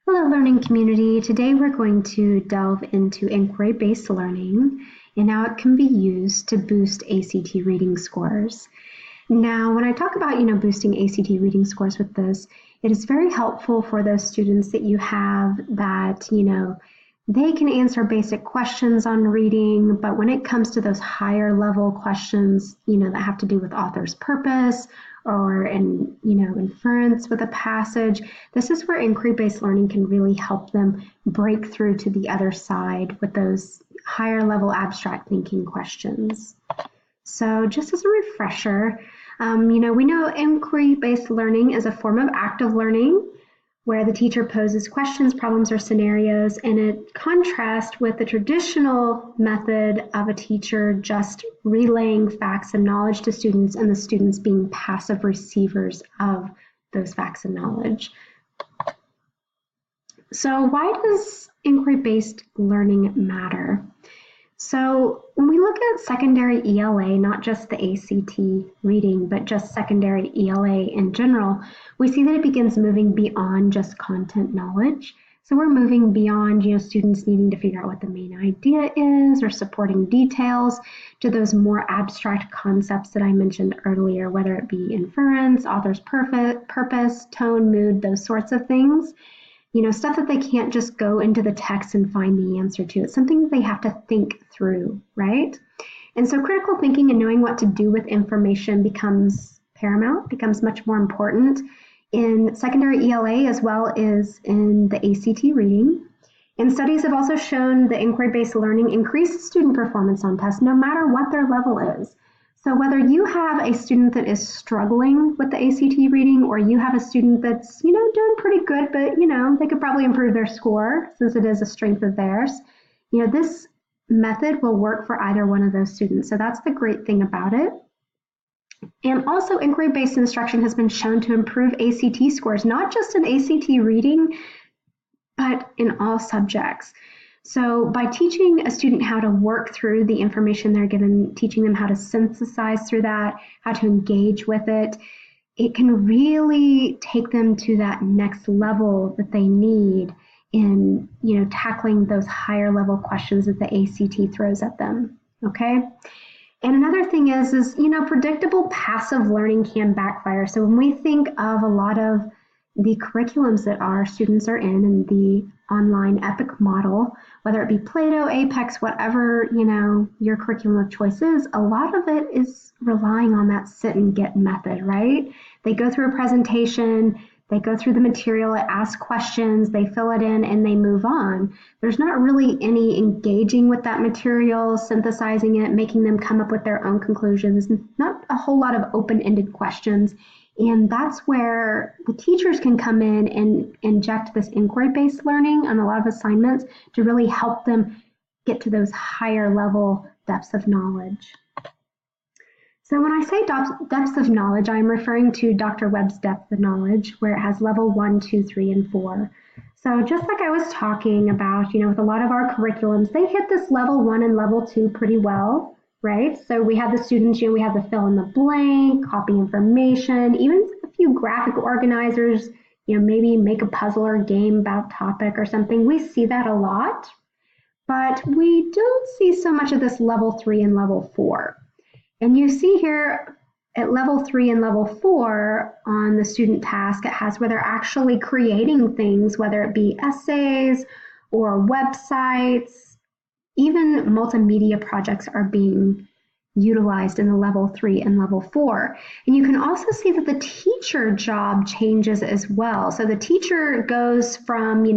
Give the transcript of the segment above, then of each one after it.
Hello, learning community. Today we're going to delve into inquiry-based learning and how it can be used to boost ACT reading scores. Now, when I talk about, boosting ACT reading scores with this, it is very helpful for those students that you have that, they can answer basic questions on reading, but when it comes to those higher level questions, that have to do with author's purpose or inference with a passage, this is where inquiry-based learning can really help them break through to the other side with those higher level abstract thinking questions. So just as a refresher, we know inquiry-based learning is a form of active learning where the teacher poses questions, problems, or scenarios, and it contrasts with the traditional method of a teacher just relaying facts and knowledge to students and the students being passive receivers of those facts and knowledge. So why does inquiry-based learning matter? So when we look at secondary ELA, not just the ACT reading, but just secondary ELA in general, we see that it begins moving beyond just content knowledge. So we're moving beyond, students needing to figure out what the main idea is or supporting details to those more abstract concepts that I mentioned earlier, whether it be inference, author's purpose, tone, mood, those sorts of things. Stuff that they can't just go into the text and find the answer to. It's something that they have to think through, right? And so critical thinking and knowing what to do with information becomes paramount, becomes much more important in secondary ELA as well as in the ACT reading. And studies have also shown that inquiry-based learning increases student performance on tests no matter what their level is. So whether you have a student that is struggling with the ACT reading or you have a student that's, doing pretty good, but, they could probably improve their score since it is a strength of theirs, this method will work for either one of those students. So that's the great thing about it. And also inquiry-based instruction has been shown to improve ACT scores, not just in ACT reading, but in all subjects. So by teaching a student how to work through the information they're given, teaching them how to synthesize through that, how to engage with it, it can really take them to that next level that they need in, tackling those higher level questions that the ACT throws at them, okay? And another thing is, predictable passive learning can backfire. So when we think of a lot of the curriculums that our students are in the online EPIC model, whether it be Plato, Apex, whatever, your curriculum of choice is, a lot of it is relying on that sit and get method, right? They go through a presentation, they go through the material, ask questions, they fill it in, and they move on. There's not really any engaging with that material, synthesizing it, making them come up with their own conclusions, not a whole lot of open-ended questions. And that's where the teachers can come in and inject this inquiry-based learning on a lot of assignments to really help them get to those higher level depths of knowledge. So when I say depths of knowledge, I'm referring to Dr. Webb's depth of knowledge, where it has level 1, 2, 3, and 4. So just like I was talking about, with a lot of our curriculums, they hit this level 1 and level 2 pretty well. Right? So we have the students, we have the fill in the blank, copy information, even a few graphic organizers, maybe make a puzzle or game about topic or something. We see that a lot, but we don't see so much of this level 3 and level 4. And you see here at level 3 and level 4 on the student task, it has where they're actually creating things, whether it be essays or websites. Even multimedia projects are being utilized in the level 3 and level 4. And you can also see that the teacher job changes as well. So the teacher goes from,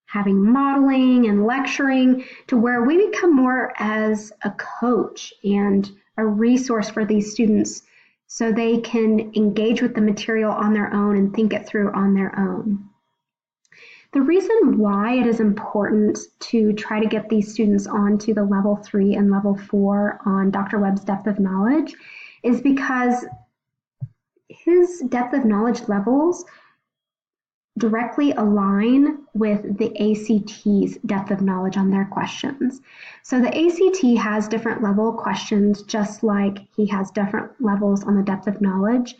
having modeling and lecturing to where we become more as a coach and a resource for these students so they can engage with the material on their own and think it through on their own. The reason why it is important to try to get these students onto the level 3 and level 4 on Dr. Webb's depth of knowledge is because his depth of knowledge levels directly align with the ACT's depth of knowledge on their questions. So the ACT has different level questions, just like he has different levels on the depth of knowledge.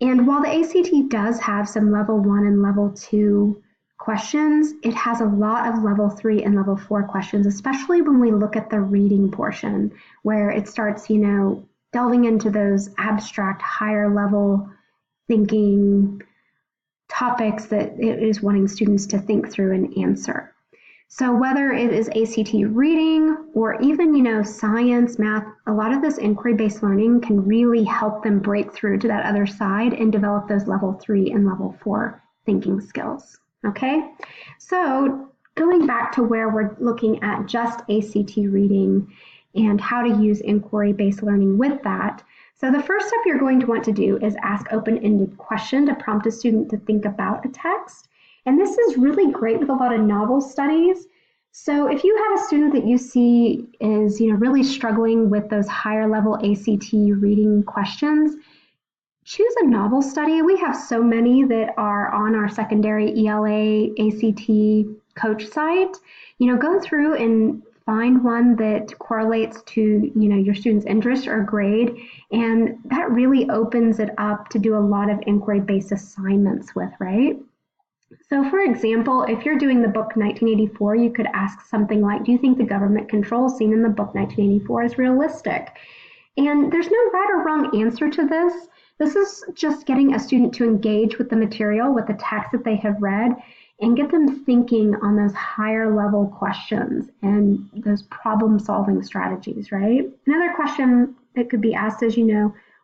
And while the ACT does have some level 1 and level 2 questions, it has a lot of level 3 and level 4 questions, especially when we look at the reading portion where it starts, delving into those abstract, higher level thinking topics that it is wanting students to think through and answer. So whether it is ACT reading or even, science, math, a lot of this inquiry-based learning can really help them break through to that other side and develop those level 3 and level 4 thinking skills. Okay, so going back to where we're looking at just ACT reading and how to use inquiry-based learning with that. So the first step you're going to want to do is ask open-ended question to prompt a student to think about a text. And this is really great with a lot of novel studies. So if you have a student that you see is, really struggling with those higher level ACT reading questions, choose a novel study. We have so many that are on our secondary ELA ACT coach site. Go through and find one that correlates to, your student's interest or grade, and that really opens it up to do a lot of inquiry-based assignments with, right? So for example, if you're doing the book 1984, you could ask something like, do you think the government control seen in the book 1984 is realistic? And there's no right or wrong answer to this. This is just getting a student to engage with the material, with the text that they have read, and get them thinking on those higher level questions and those problem solving strategies, right? Another question that could be asked is,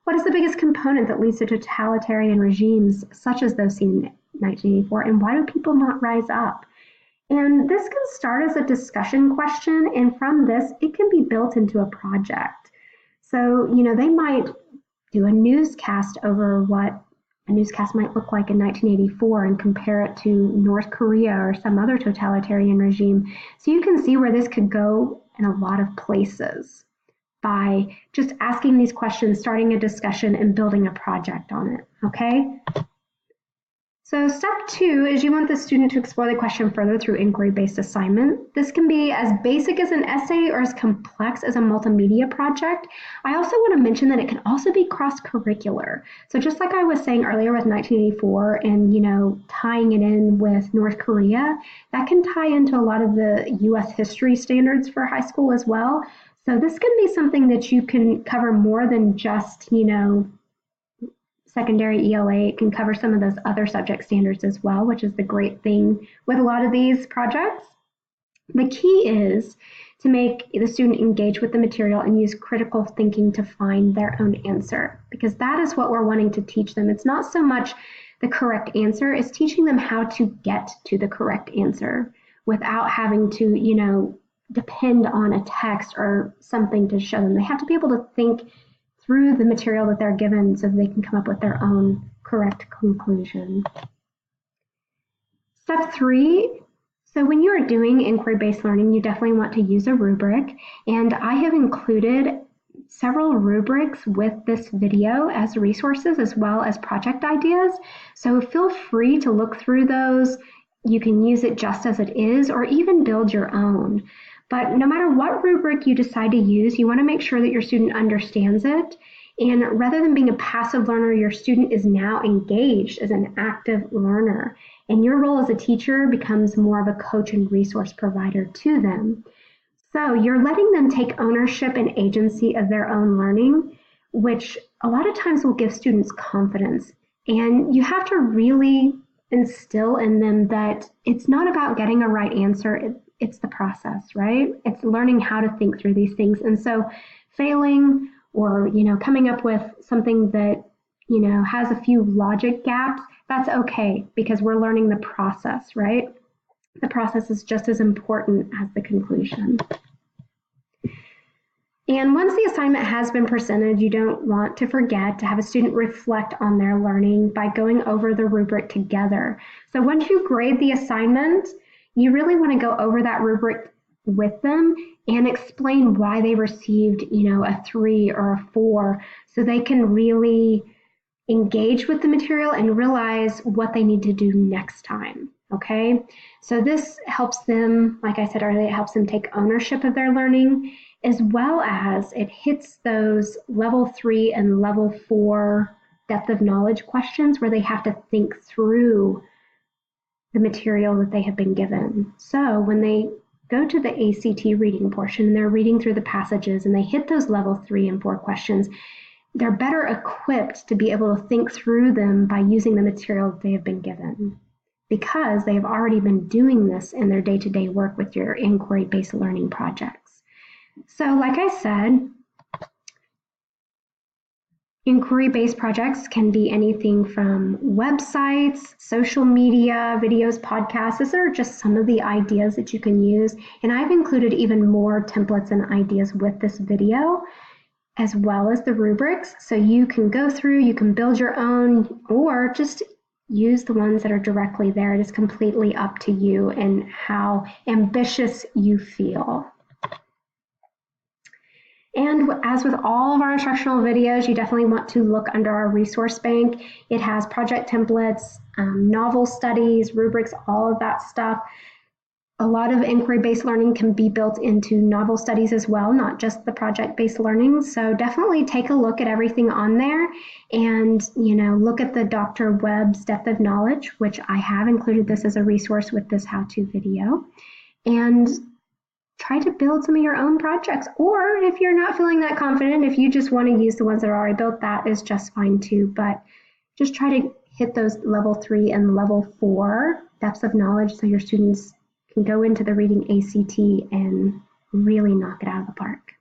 what is the biggest component that leads to totalitarian regimes such as those seen in 1984, and why do people not rise up? And this can start as a discussion question, and from this, it can be built into a project. So, they might do a newscast over what a newscast might look like in 1984 and compare it to North Korea or some other totalitarian regime. So you can see where this could go in a lot of places by just asking these questions, starting a discussion, and building a project on it, okay? So step 2 is you want the student to explore the question further through inquiry-based assignment. This can be as basic as an essay or as complex as a multimedia project. I also want to mention that it can also be cross-curricular. So just like I was saying earlier with 1984 and, tying it in with North Korea, that can tie into a lot of the U.S. history standards for high school as well. So this can be something that you can cover more than just, secondary ELA. It can cover some of those other subject standards as well, which is the great thing with a lot of these projects. The key is to make the student engage with the material and use critical thinking to find their own answer, because that is what we're wanting to teach them. It's not so much the correct answer, it's teaching them how to get to the correct answer without having to, depend on a text or something to show them. They have to be able to think through the material that they're given so they can come up with their own correct conclusion. Step 3, so when you are doing inquiry-based learning, you definitely want to use a rubric, and I have included several rubrics with this video as resources as well as project ideas, so feel free to look through those. You can use it just as it is or even build your own. But no matter what rubric you decide to use, you want to make sure that your student understands it. And rather than being a passive learner, your student is now engaged as an active learner. And your role as a teacher becomes more of a coach and resource provider to them. So you're letting them take ownership and agency of their own learning, which a lot of times will give students confidence. And you have to really instill in them that it's not about getting a right answer. It's the process, right? It's learning how to think through these things. And so failing or, coming up with something that, has a few logic gaps, that's okay because we're learning the process, right? The process is just as important as the conclusion. And once the assignment has been presented, you don't want to forget to have a student reflect on their learning by going over the rubric together. So once you grade the assignment, you really want to go over that rubric with them and explain why they received, a 3 or a 4, so they can really engage with the material and realize what they need to do next time, okay? So this helps them, like I said earlier, it helps them take ownership of their learning, as well as it hits those level 3 and level 4 depth of knowledge questions where they have to think through the material that they have been given. So when they go to the ACT reading portion and they're reading through the passages and they hit those level 3 and 4 questions, they're better equipped to be able to think through them by using the material that they have been given, because they've already been doing this in their day-to-day work with your inquiry-based learning projects. So like I said, inquiry-based projects can be anything from websites, social media, videos, podcasts. These are just some of the ideas that you can use. And I've included even more templates and ideas with this video, as well as the rubrics. So you can go through, you can build your own, or just use the ones that are directly there. It is completely up to you and how ambitious you feel. And as with all of our instructional videos, you definitely want to look under our resource bank. It has project templates, novel studies, rubrics, all of that stuff. A lot of inquiry-based learning can be built into novel studies as well, not just the project-based learning. So definitely take a look at everything on there and, look at the Dr. Webb's Depth of Knowledge, which I have included this as a resource with this how-to video. And try to build some of your own projects. Or if you're not feeling that confident, if you just want to use the ones that are already built, that is just fine too. But just try to hit those level 3 and level 4 depths of knowledge so your students can go into the reading ACT and really knock it out of the park.